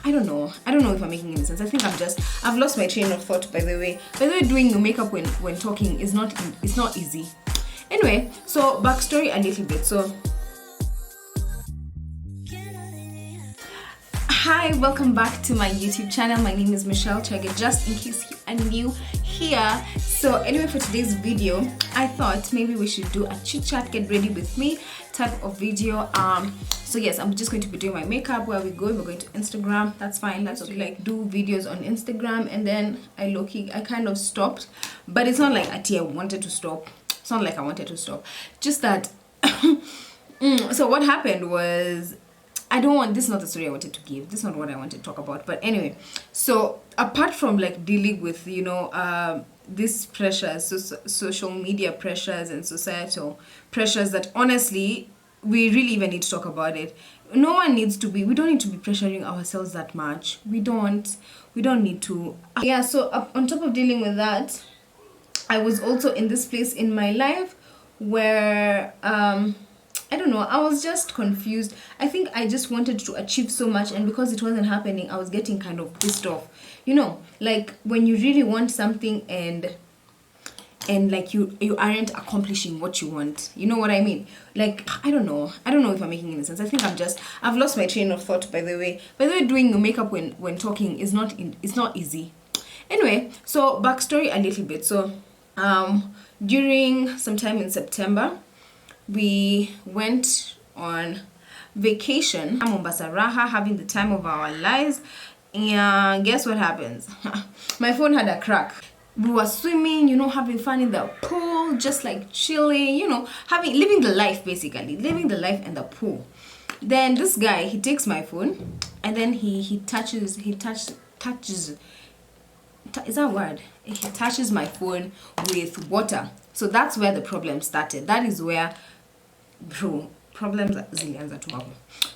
I don't know if I'm making any sense. I think I've lost my train of thought. By the way, doing your makeup when talking is not easy. Anyway, so backstory a little bit. So hi, welcome back to my YouTube channel. My name is Michelle Chage, just in case you are new here. So anyway, for today's video, I thought maybe we should do a chit chat, get ready with me type of video. So yes, I'm just going to be doing my makeup. Where we go? We're going to Instagram. That's fine. That's okay. Like do videos on Instagram, and then I kind of stopped, but it's not like I wanted to stop. It's not like I wanted to stop. Just that. So what happened was, this is not the story I wanted to give. This is not what I wanted to talk about. But anyway, so apart from like dealing with, these pressures, social media pressures and societal pressures that honestly, we really even need to talk about it. We don't need to be pressuring ourselves that much. We don't need to. Yeah, so on top of dealing with that, I was also in this place in my life where, I don't know, I was just confused. I think I just wanted to achieve so much, and because it wasn't happening, I was getting kind of pissed off. Like when you really want something and like you aren't accomplishing what you want. You know what I mean? Like, I don't know if I'm making any sense. I think I've lost my train of thought. By the way, doing your makeup when talking is not easy. Anyway, so backstory a little bit. So during sometime in September, we went on vacation, Mombasa Raha, having the time of our lives. And guess what happens? My phone had a crack. We were swimming, having fun in the pool, just like chilling, living the life, basically living the life in the pool. Then this guy, he takes my phone, and then he touches is that a word? He touches my phone with water. So that's where the problem started. That is where problems zilianza tu hapo.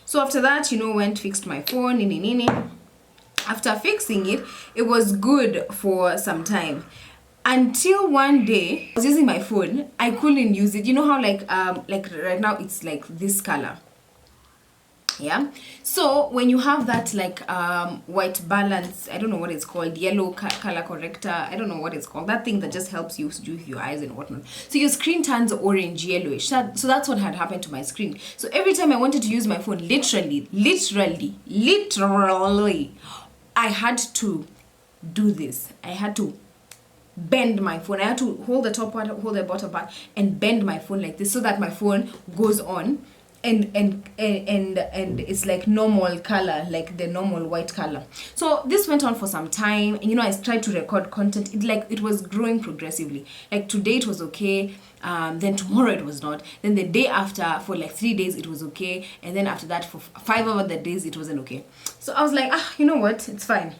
So after that, went, fixed my phone, nini. After fixing it, it was good for some time. Until one day, I was using my phone, I couldn't use it. You know how like right now it's like this color. Yeah, so when you have that like white balance, I don't know what it's called, yellow color corrector, I don't know what it's called, that thing that just helps you do your eyes and whatnot. So your screen turns orange yellowish. So that's what had happened to my screen. So every time I wanted to use my phone, literally I had to do this. I had to bend my phone. I had to hold the top part, hold the bottom part, and bend my phone like this, so that my phone goes on and it's like normal color, like the normal white color. So this went on for some time, and I tried to record content. It was growing progressively. Like today it was okay, then tomorrow it was not, then the day after for like 3 days it was okay, and then after that for 5 other days it wasn't okay. So I was like, you know what, it's fine.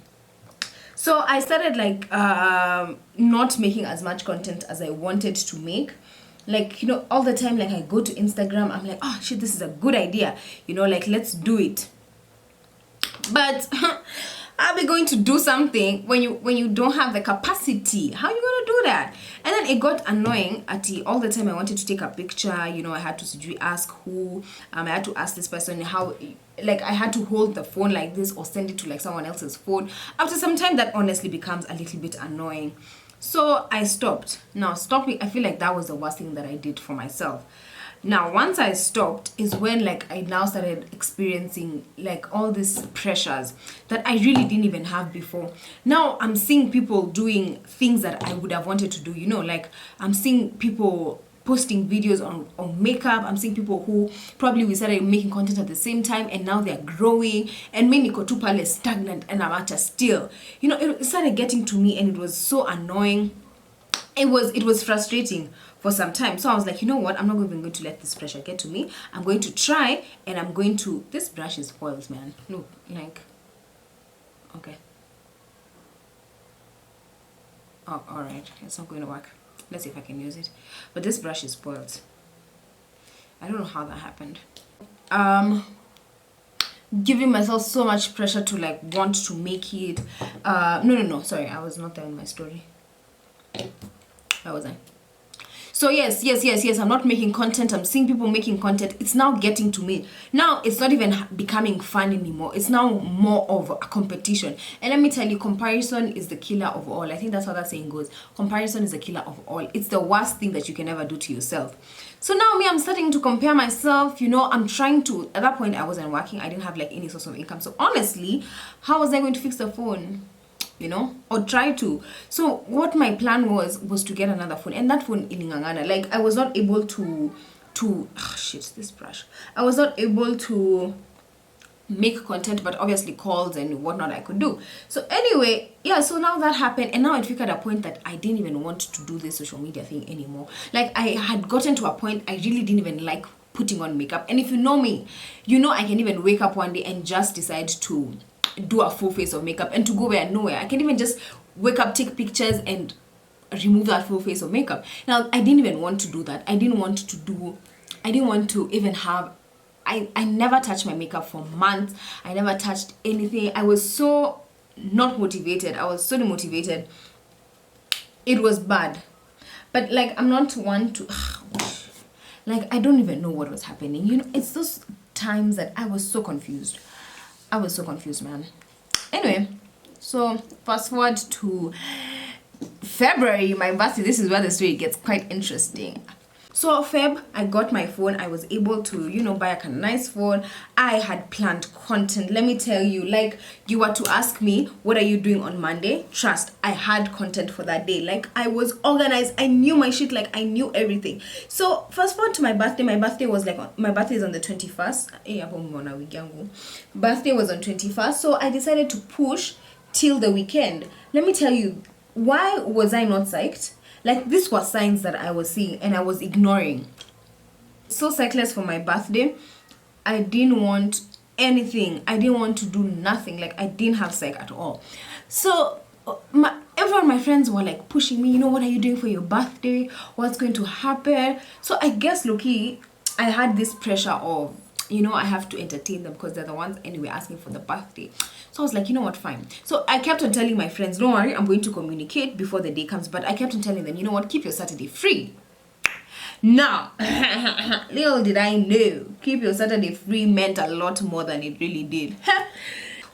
So I started like not making as much content as I wanted to make. Like, all the time, like I go to Instagram, I'm like, oh shit, this is a good idea, like let's do it. But I'll be going to do something when you don't have the capacity. How are you gonna do that? And then it got annoying all the time I wanted to take a picture. I had to ask who, I had to ask this person how, like I had to hold the phone like this or send it to like someone else's phone. After some time, that honestly becomes a little bit annoying. So I stopped. Now stopping, I feel like that was the worst thing that I did for myself. Now once I stopped is when like I now started experiencing like all these pressures that I really didn't even have before. Now I'm seeing people doing things that I would have wanted to do, like I'm seeing people posting videos on makeup. I'm seeing people who probably we started making content at the same time, and now they're growing, and me niko tu pale stagnant, and I'm at a still. It started getting to me, and it was so annoying. It was frustrating for some time. So I was like, you know what, I'm not even going to let this pressure get to me. I'm going to try, and I'm going to, this brush is spoiled, man. Look, like, okay. Oh, all right, it's not going to work. Let's see if I can use it. But this brush is spoiled. I don't know how that happened. Giving myself so much pressure to like want to make it. No, sorry, I was not there in my story. Where was I? So yes, I'm not making content, I'm seeing people making content. It's now getting to me. Now it's not even becoming fun anymore. It's now more of a competition. And let me tell you, comparison is the killer of all. I think that's how that saying goes. Comparison is the killer of all. It's the worst thing that you can ever do to yourself. So now me, I'm starting to compare myself. You know, I'm trying to, at that point I wasn't working. I didn't have like any source of income. So honestly, how was I going to fix the phone? You know, or try to. So what my plan was to get another phone, and that phone ilingangana. Like I was not able to this brush. I was not able to make content, but obviously calls and whatnot I could do. So anyway, yeah, so now that happened, and now I figured at a point that I didn't even want to do this social media thing anymore. Like I had gotten to a point I really didn't even like putting on makeup. And if you know me, you know I can even wake up one day and just decide to do a full face of makeup and to go nowhere. I can even just wake up, take pictures and remove that full face of makeup. Now I didn't even want to do that. I didn't want to even have, I never touched my makeup for months. I never touched anything. I was so not motivated. I was so demotivated. It was bad. But like I'm not one to like I don't even know what was happening. You know, it's those times that I was so confused. I was so confused, man. Anyway, so fast forward to February, my birthday. This is where the story gets quite interesting. So Feb, I got my phone. I was able to, you know, buy a kind of nice phone. I had planned content. Let me tell you, like you were to ask me, what are you doing on Monday? Trust, I had content for that day. Like I was organized. I knew my shit. Like I knew everything. So fast forward to my birthday. My birthday was like, my birthday is on the 21st. Birthday was on 21st. So I decided to push till the weekend. Let me tell you, why was I not psyched? Like this was signs that I was seeing and I was ignoring. So psychless for my birthday. I didn't want anything. I didn't want to do nothing. Like I didn't have psych at all. So everyone, my friends were like pushing me, you know, what are you doing for your birthday? What's going to happen? So I guess low-key, I had this pressure of, you know, I have to entertain them because they're the ones anyway asking for the birthday. So I was like, you know what, fine. So I kept on telling my friends, don't worry, I'm going to communicate before the day comes. But I kept on telling them, you know what, keep your Saturday free. Now, little did I know, keep your Saturday free meant a lot more than it really did.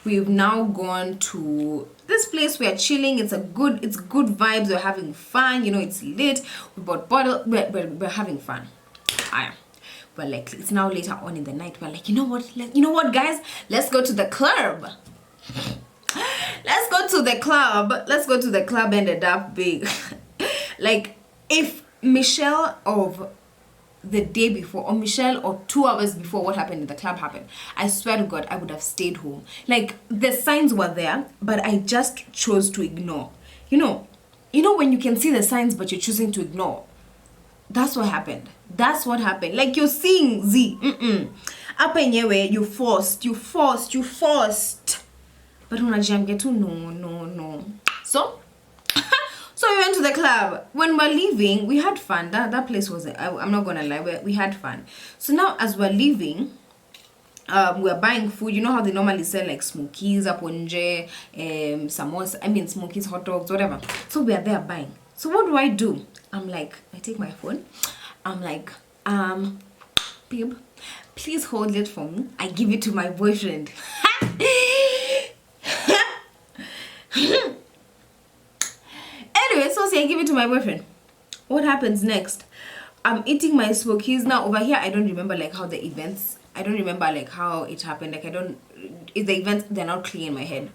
We've now gone to this place, we're chilling, it's good vibes, we're having fun, you know, it's lit, we bought bottle, we're having fun. But like it's now later on in the night, we're like, you know what guys, let's go to the club. Let's go to the club. Ended up big. Like if Michelle of the day before or Michelle or 2 hours before what happened in the club happened, I swear to God I would have stayed home. Like the signs were there, but I just chose to ignore. You know when you can see the signs but you're choosing to ignore. That's what happened. Like you're seeing Z. Up anyway, you forced. But when I get to no. So we went to the club. When we're leaving, we had fun. That place was, I'm not gonna lie, we had fun. So now as we're leaving, we're buying food. You know how they normally sell like smokies, aponje, samosa, smokies, hot dogs, whatever. So we are there buying. So what do? I'm like, I take my phone. I'm like, babe, please hold it for me. I give it to my boyfriend. Anyway, so say I give it to my boyfriend. What happens next? I'm eating my smokies. Now over here, I don't remember like how the events, I don't remember like how it happened. Like the events, they're not clear in my head.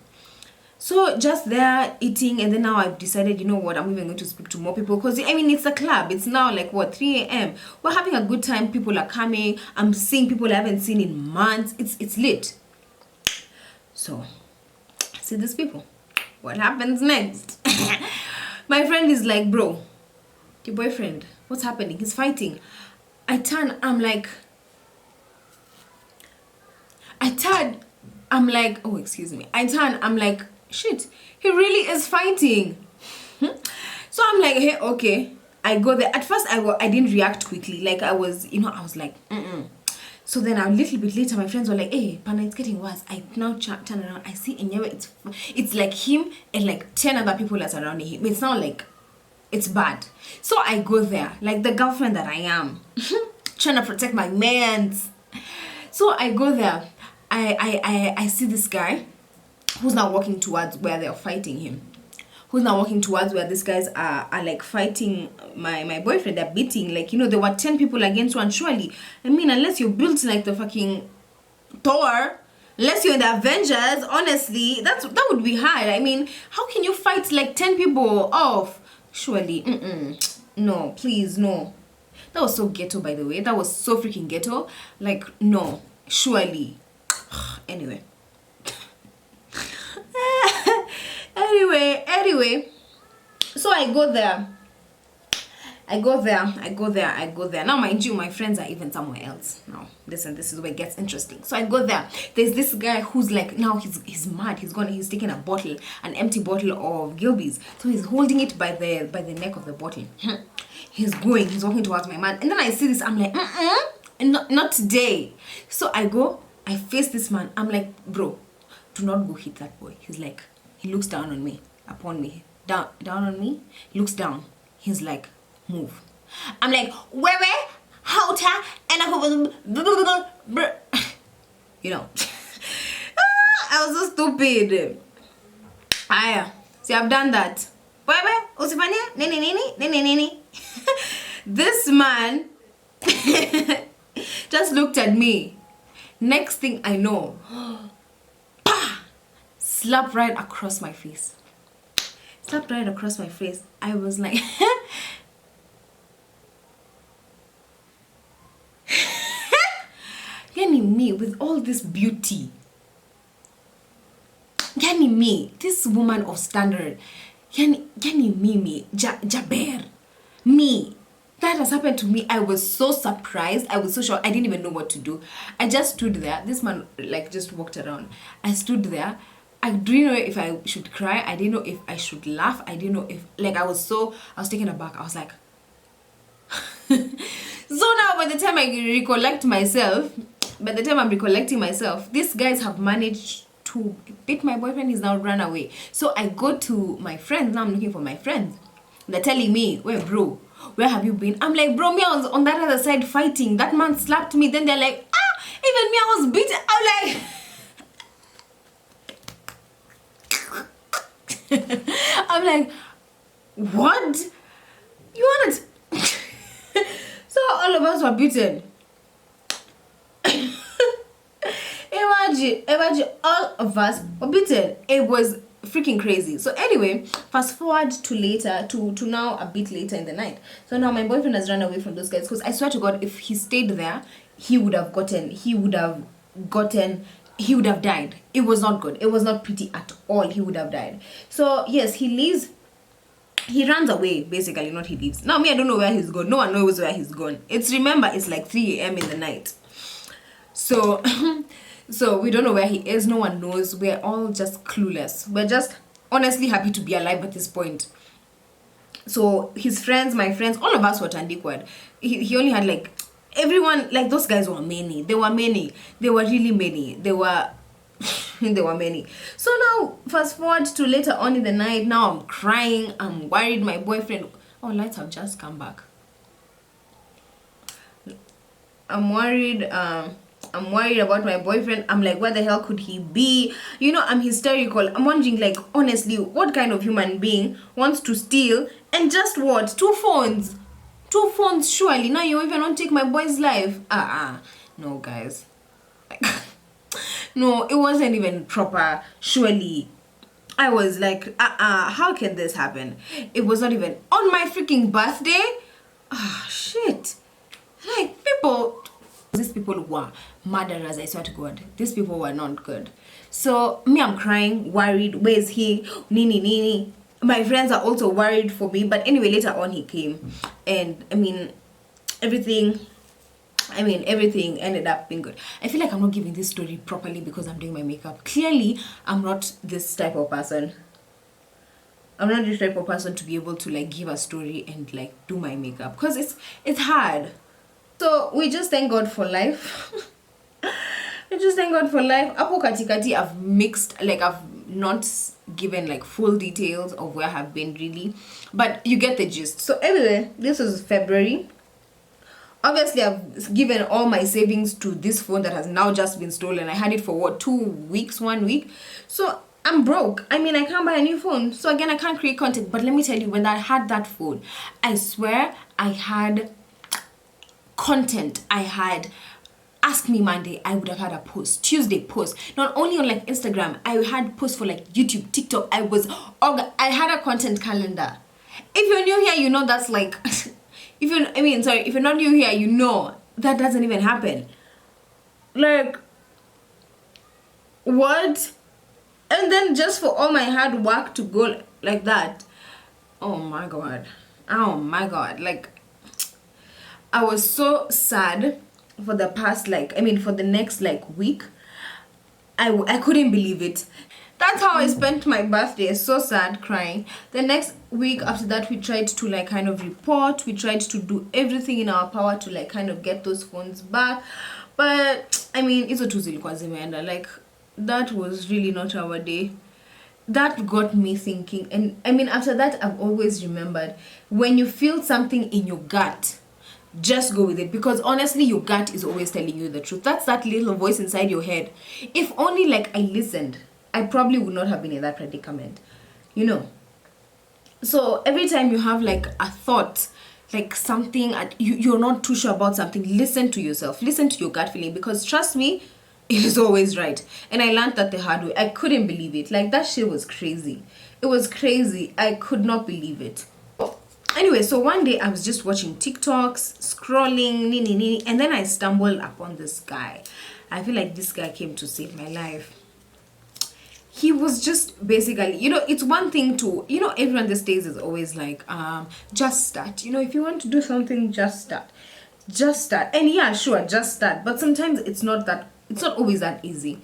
So just there eating, and then now I've decided, you know what, I'm even going to speak to more people because it's a club. It's now like 3 a.m. We're having a good time. People are coming. I'm seeing people I haven't seen in months. It's lit. So I see these people. What happens next? My friend is like, bro, your boyfriend, what's happening? He's fighting. I turn, I'm like, oh, excuse me. I turn, I'm like, shit, he really is fighting. So I'm like, hey, okay. I go there. At first, I didn't react quickly. Like I was like, So then a little bit later, my friends were like, hey, Pana, it's getting worse. I now turn around. I see Enyewe, it's like him and like 10 other people are surrounding him. It's not like It's bad. So I go there, like the girlfriend that I am, trying to protect my mans. So I go there. I see this guy who's now walking towards where they're fighting him. Who's now walking towards where these guys are like fighting my boyfriend. They're beating, like, you know, there were 10 people against one. Surely, I mean, unless you're built like the fucking Thor, unless you're in the Avengers, honestly, that would be hard. I mean, how can you fight like 10 people off? Surely, no, please, no. That was so ghetto, by the way. That was so freaking ghetto. Like, no, surely. Anyway. Anyway. So I go there. Now, mind you, my friends are even somewhere else. Now, listen, this is where it gets interesting. So I go there. There's this guy who's like, now he's mad. He's taking a bottle, an empty bottle of Gilby's. So he's holding it by the neck of the bottle. He's walking towards my man. And then I see this, I'm like, not today. So I go, I face this man. I'm like, bro, do not go hit that boy. He's like, he looks down on me, upon me, down on me. He looks down. He's like, move. I'm like, where, how ta, and I you know. I was so stupid. See, I've done that. This man just looked at me. Next thing I know, slap right across my face. I was like, me with all this beauty. Me, this woman of standard. Me, Jaber. Me. That has happened to me. I was so surprised. I was so shocked. I didn't even know what to do. I just stood there. This man like just walked around. I stood there. I didn't know if I should cry. I didn't know if I should laugh. I didn't know if, like, I was taken aback. I was like, so now by the time I'm recollecting myself, these guys have managed to beat my boyfriend. He's now run away. So I go to my friends. Now I'm looking for my friends. They're telling me, wait, bro, where have you been? I'm like, bro, me, I was on that other side fighting. That man slapped me. Then they're like, even me, I was beaten. I'm like, I'm like, what? You want it? So all of us were beaten. Imagine all of us were beaten. It was freaking crazy. So anyway, fast forward to now a bit later in the night. So now my boyfriend has run away from those guys, because I swear to God, if he stayed there, he would have died. It was not good. It was not pretty at all. He would have died. So yes, he leaves. He runs away, basically, not he leaves. Now me, I don't know where he's gone. No one knows where he's gone. It's like 3 a.m. in the night. So so we don't know where he is. No one knows. We're all just clueless. We're just honestly happy to be alive at this point. So his friends, my friends, all of us were tandiquad. He only had like everyone, like those guys were many. They were really many. They were many. So now fast forward to later on in the night. Now I'm crying. I'm worried. My boyfriend, lights have just come back. I'm worried about my boyfriend. I'm like, where the hell could he be? You know, I'm hysterical. I'm wondering, like, honestly, what kind of human being wants to steal and just what? 2 phones? 2 phones, surely. Now you even want to take my boy's life? No, guys. No, it wasn't even proper. Surely. I was like, how can this happen? It was not even on my freaking birthday. Shit. Like, these people were murderers, I swear to God. These people were not good. So me, I'm crying, worried. Where's he? Nini. My friends are also worried for me. But anyway, later on he came, and everything ended up being good. I feel like I'm not giving this story properly because I'm doing my makeup. Clearly, I'm not this type of person. I'm not this type of person to be able to like give a story and like do my makeup, because it's hard. So we just thank God for life. We just thank God for life. Apo katikati, I've not given like full details of where I have been really, but you get the gist. So anyway, this is February. Obviously, I've given all my savings to this phone that has now just been stolen. I had it for what, 2 weeks, 1 week. So I'm broke. I mean, I can't buy a new phone. So again, I can't create content. But let me tell you, when I had that phone, I swear I had content. I had Ask Me Monday, I would have had a post. Tuesday post. Not only on like Instagram, I had posts for like YouTube, TikTok. I had a content calendar. If you're new here, you know that's like if you're not new here, you know that doesn't even happen. Like, what? And then just for all my hard work to go like that. Oh my god. Like, I was so sad for the past for the next like week. I couldn't believe it. That's how I spent my birthday. So sad, crying. The next week after that, we tried to like kind of report. We tried to do everything in our power to like kind of get those phones back. But I mean, it's a zimeenda. Like, that was really not our day. That got me thinking. And I mean, after that, I've always remembered, when you feel something in your gut, just go with it, because honestly your gut is always telling you the truth. That's that little voice inside your head. If only like I listened, I probably would not have been in that predicament, you know. So every time you have like a thought, like something you're not too sure about something, listen to yourself, listen to your gut feeling, because trust me, it is always right. And I learned that the hard way. I couldn't believe it. Like, that shit was crazy. It was crazy. I could not believe it. Anyway, so one day I was just watching TikToks, scrolling, and then I stumbled upon this guy. I feel like this guy came to save my life. He was just basically, you know, it's one thing to, you know, everyone these days is always like, just start. You know, if you want to do something, just start. Just start. And yeah, sure, just start. But sometimes it's not always that easy.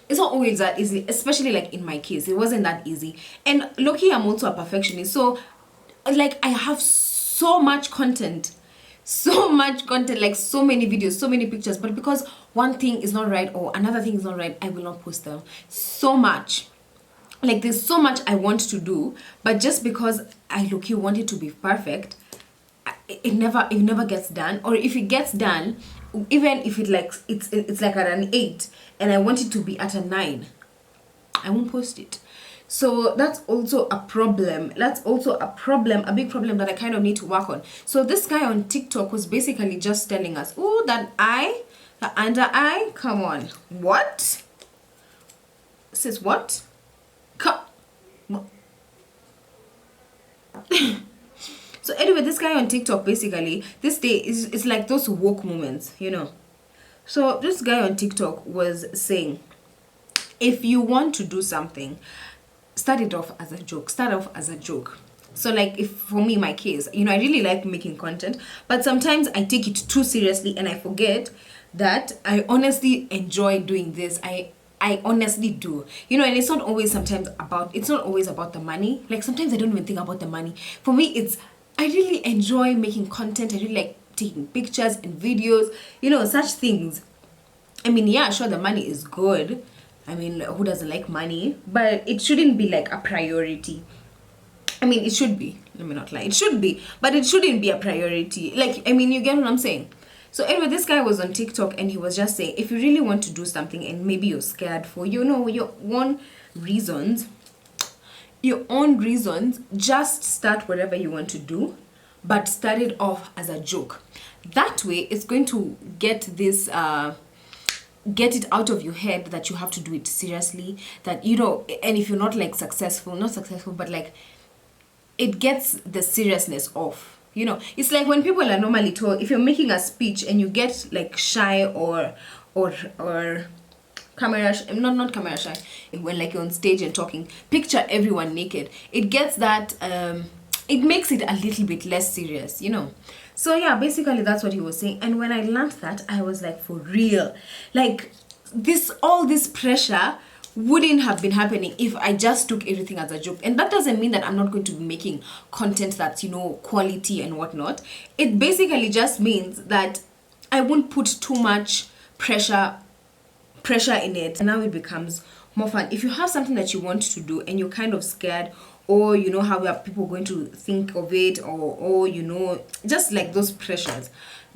It's not always that easy, especially like in my case, it wasn't that easy. And lucky, I'm also a perfectionist. So like, I have so much content, like so many videos, so many pictures, but because one thing is not right or another thing is not right, I will not post them. So much, like, there's so much I want to do, but just because I want it to be perfect, it never gets done. Or if it gets done, even if it's like at an 8 and I want it to be at a 9, I won't post it. So that's also a problem. A big problem that I kind of need to work on. So this guy on TikTok was basically just telling us, oh, that eye, the under eye, come on. What? Says what? So anyway, this guy on TikTok, basically, this day is like those woke moments, you know. So this guy on TikTok was saying, if you want to do something, start it off as a joke. Start off as a joke. So like, if for me, my case, you know, I really like making content, but sometimes I take it too seriously and I forget that I honestly enjoy doing this. I honestly do, you know. And it's not always about the money. Like, sometimes I don't even think about the money. For me, I really enjoy making content. I really like taking pictures and videos, you know, such things. I mean, yeah, sure, the money is good. I mean, who doesn't like money? But it shouldn't be like a priority. I mean, it should be. Let me not lie. It should be. But it shouldn't be a priority. Like, I mean, you get what I'm saying? So anyway, this guy was on TikTok and he was just saying, if you really want to do something and maybe you're scared for, you know, your own reasons, just start whatever you want to do, but start it off as a joke. That way, it's going to get it out of your head that you have to do it seriously, that, you know. And if you're not like not successful, but like, it gets the seriousness off, you know. It's like when people are normally told, if you're making a speech and you get like shy or camera not camera shy, when like you're on stage and talking, picture everyone naked, it gets that it makes it a little bit less serious, you know. So yeah, basically that's what he was saying. And when I learned that, I was like, for real, like, all this pressure wouldn't have been happening if I just took everything as a joke. And that doesn't mean that I'm not going to be making content that's, you know, quality and whatnot. It basically just means that I won't put too much pressure in it, and now it becomes more fun. If you have something that you want to do and you're kind of scared, or you know how are people going to think of it, or you know, just like those pressures,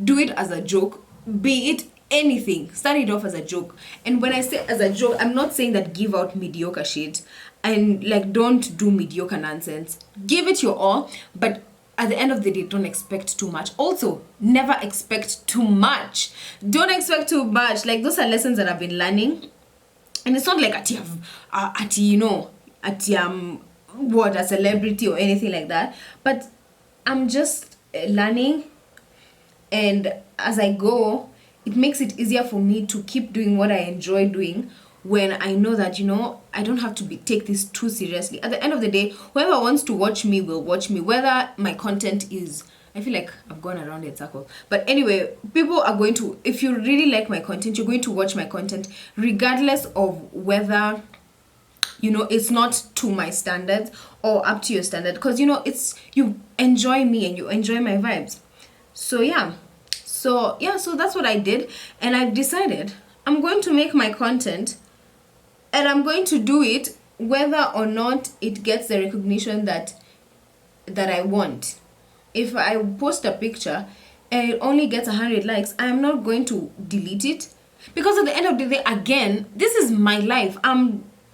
do it as a joke. Be it anything, start it off as a joke. And when I say as a joke, I'm not saying that give out mediocre shit and like don't do mediocre nonsense. Give it your all, but at the end of the day, don't expect too much. Also, never expect too much. Don't expect too much. Like, those are lessons that I've been learning. And it's not like what, a celebrity or anything like that. But I'm just learning. And as I go, it makes it easier for me to keep doing what I enjoy doing, when I know that, you know, I don't have to take this too seriously. At the end of the day, whoever wants to watch me will watch me, whether my content is, I feel like I've gone around in circles. But anyway, people are going to, if you really like my content, you're going to watch my content regardless of whether, you know, it's not to my standards or up to your standard. Because, you know, it's, you enjoy me and you enjoy my vibes. So yeah. So that's what I did. And I've decided I'm going to make my content, and I'm going to do it whether or not it gets the recognition that I want. If I post a picture and it only gets 100 likes, I'm not going to delete it, because at the end of the day, again, this is my life.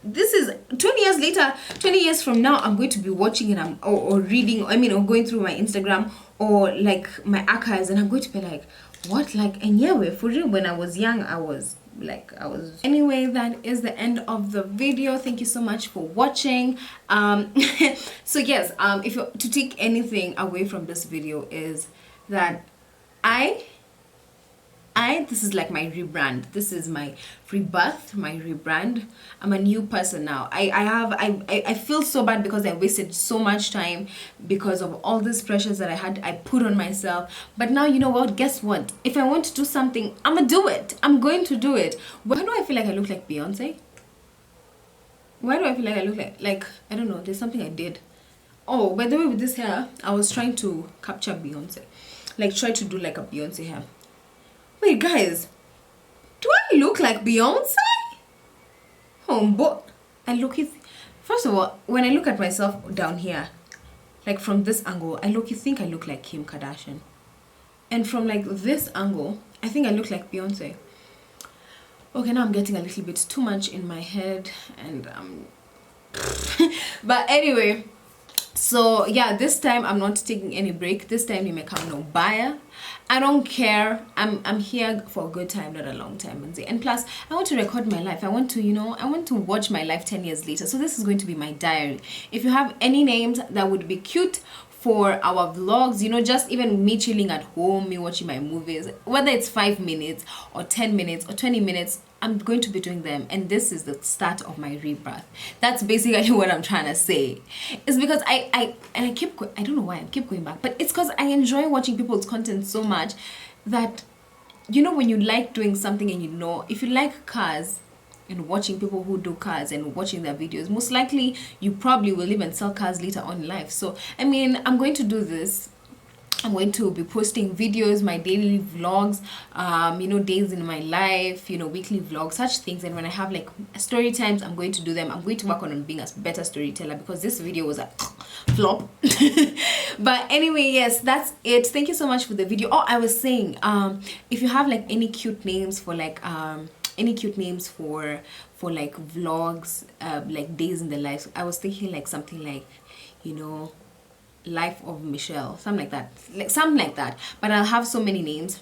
This is 20 years later, 20 years from now, I'm going to be watching it or reading, or going through my Instagram or like my archives, and I'm going to be like, what? Like, and yeah, for real, when I was young, I was anyway, that is the end of the video. Thank you so much for watching. So yes, if you to take anything away from this video, is that this is like my rebrand. This is my rebirth, my rebrand. I'm a new person now. I feel so bad because I wasted so much time because of all these pressures that I put on myself. But now, you know what? Guess what? If I want to do something, I'm gonna do it. I'm going to do it. Why do I feel like I look like Beyonce? Why do I feel like I look like I don't know, there's something I did. Oh, by the way, with this hair, I was trying to capture Beyonce. Like, try to do like a Beyonce hair. Wait, guys, do I look like Beyonce? Oh, but I look it. First of all, when I look at myself down here, like from this angle, you think I look like Kim Kardashian. And from like this angle, I think I look like Beyonce. Okay, now I'm getting a little bit too much in my head, and but anyway, so yeah, this time I'm not taking any break. This time you may come no buyer. I don't care. I'm here for a good time, not a long time. And plus, I want to record my life. I want to, you know, I want to watch my life 10 years later. So this is going to be my diary. If you have any names that would be cute for our vlogs, you know, just even me chilling at home, me watching my movies, whether it's 5 minutes or 10 minutes or 20 minutes, I'm going to be doing them. And this is the start of my rebirth. That's basically what I'm trying to say. It's because I don't know why I keep going back, but it's because I enjoy watching people's content so much that, you know, when you like doing something, and you know, if you like cars and watching people who do cars and watching their videos, most likely you probably will even sell cars later on in life. So I mean, I'm going to do this. I'm going to be posting videos, my daily vlogs, you know, days in my life, you know, weekly vlogs, such things. And when I have like story times, I'm going to do them. I'm going to work on being a better storyteller, because this video was a flop. But anyway, yes, that's it. Thank you so much for the video. Oh, I was saying, if you have like any cute names for like like vlogs, like days in the life, I was thinking like something like, you know, Life of Michelle, something like that, but I'll have so many names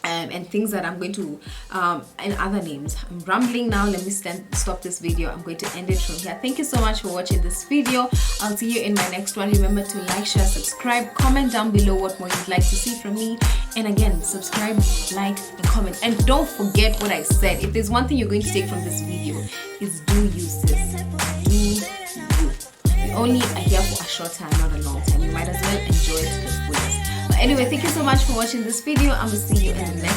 and things that I'm going to and other names. I'm rambling now. Let me stop this video. I'm going to end it from here. Thank you so much for watching this video. I'll see you in my next one. Remember to like, share, subscribe, comment down below what more you'd like to see from me. And again, subscribe, like, and comment. And don't forget what I said. If there's one thing you're going to take from this video, is do you, sis. Do you. We only are here for a short time, not a long time. You might as well enjoy it to the fullest. But anyway, thank you so much for watching this video. I'm gonna see you in the next